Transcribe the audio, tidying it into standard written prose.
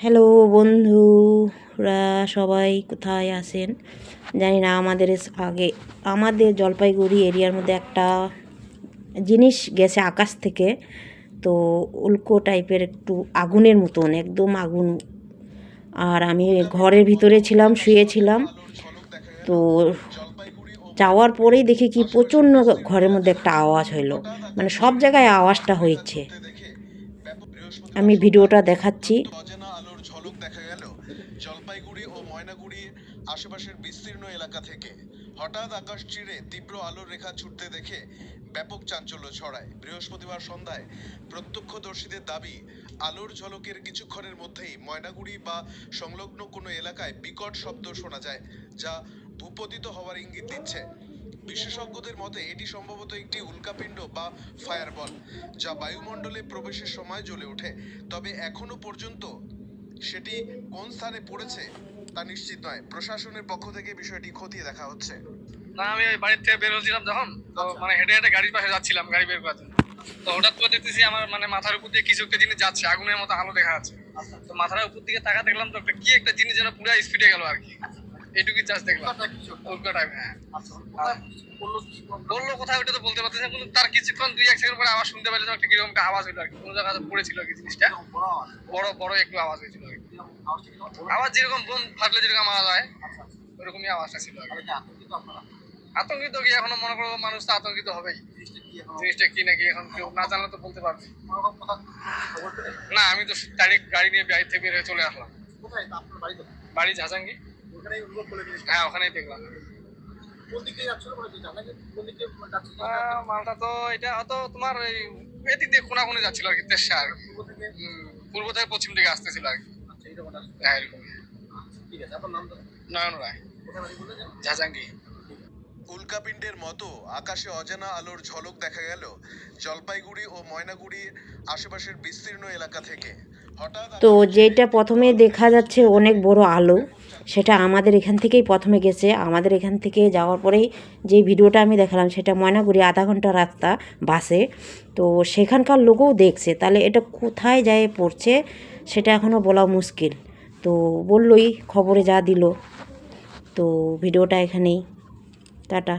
Hello বন্ধুরা, সবাই কোথায় আছেন জানি না। আমাদের জলপাইগুড়ি এরিয়ার মধ্যে একটা জিনিস গেছে আকাশ থেকে। তো উল্কো টাইপের একটু আগুনের মতন, একদম আগুন। আর আমি ঘরের ভিতরে ছিলাম, শুয়েছিলাম। তো যাওয়ার পরেই দেখি কি প্রচণ্ড ঘরের মধ্যে একটা আওয়াজ হইলো, মানে সব জায়গায় আওয়াজটা হয়েছে। আমি ভিডিওটা দেখাচ্ছি। অজানা আলোর ঝলক দেখা গেল জলপাইগুড়ি ও ময়নাগুড়ি আশেপাশের বিস্তীর্ণ এলাকা থেকে। হঠাৎ আকাশ চিরে তীব্র আলোর রেখা ছুটতে দেখে ব্যাপক চাঞ্চল্য ছড়ায়। বৃহস্পতিবার সন্ধ্যায় প্রত্যক্ষদর্শীদের দাবি, আলোর ঝলকের কিছুক্ষণের মধ্যেই ময়নাগুড়ি বা সংলগ্ন কোনো এলাকায় বিকট শব্দ শোনা যায়, যা ভূপতিত হওয়ার ইঙ্গিত দিচ্ছে। বিশেষজ্ঞদের মতে এটি সম্ভবত একটি উল্কাপিণ্ড বা ফায়ারবল, যা বায়ুমণ্ডলে প্রবেশের সময় জ্বলে ওঠে। তবে এখনো পর্যন্ত সেটি কোন স্থানে পড়েছে তা নিশ্চিত নয়। প্রশাসনের পক্ষ থেকে বিষয়টি খতিয়ে দেখা হচ্ছে। না, আমি ওই বাড়ির থেকে বের হচ্ছিলাম যখন, তো মানে হেঁটে হেঁটে গাড়ির পাশে যাচ্ছিলাম গাড়ি বের করার জন্য। তো হঠাৎ করে দেখতেছি আমার মানে মাথার উপর দিয়ে কিছু একটা জিনিস যাচ্ছে, আগুনের মতো আলো দেখা যাচ্ছে। তো মাথার উপর দিকে তাকা দেখলাম তো একটা কি একটা জিনিস যেন পুরো স্পিডে গেল আর কি। এইটুকুই জাস্ট দেখলাম উল্কা টাইপ। হ্যাঁ, বললো কোথায় ওটা তো বলতে পারতেছি না, কিন্তু তার কিছুক্ষণ 2-1 সেকেন্ড পরে আওয়াজ শুনতে পাইলাম একটা কিরকম একটা আওয়াজ হলো আর কি। কোনো জায়গায় পড়েছিল আর কি জিনিসটা, বড় বড় একটু আওয়াজ হয়েছিল আর কি। আওয়াজ যেরকম বোম ফাটলে যেরকম আওয়াজ হয় ওরকমই আওয়াজটা ছিল আর কি। আতঙ্কিত কি, এখনো মনে করো মানুষ তো আতঙ্কিত হবেই। জিনিসটা কি নাকি এখন কেউ না জানলে তো বলতে পারবে না। আমি তো ডাইরেক্ট গাড়ি নিয়ে বাড়ি থেকে বের হয়ে চলে আসলাম। বাড়ি ঝাঁঝাঙ্গি। হ্যাঁ, ওখানেই দেখলাম। মালটা তো এটা হয়তো তোমার এই এদিক দিয়ে কোনাকুনি যাচ্ছিল আর কি, তেরসা আর কি। পূর্ব থেকে পশ্চিম দিকে আসতেছিল আর কি। হ্যাঁ, এরকম। নয়ন রায়, ঝাঁঝাঙ্গি। উল্কাপিণ্ডের মতো আকাশে অজানা আলোর ঝলক দেখা গেল জলপাইগুড়ি ও ময়নাগুড়ি আশেপাশের বিস্তীর্ণ এলাকা থেকে। হঠাৎ তো যেটা প্রথমে দেখা যাচ্ছে অনেক বড় আলো, সেটা আমাদের এখান থেকেই প্রথমে গেছে। আমাদের এখান থেকে যাওয়ার পরেই যে ভিডিওটা আমি দেখালাম, সেটা ময়নাগুড়ি আধা ঘন্টা রাস্তা বাসে। তো সেখানকার লোকও দেখছে, তাহলে এটা কোথায় যায় পড়ছে সেটা এখনও বলা মুশকিল। তো বললই, খবরে যা দিল। তো ভিডিওটা এখানেই, টাটা।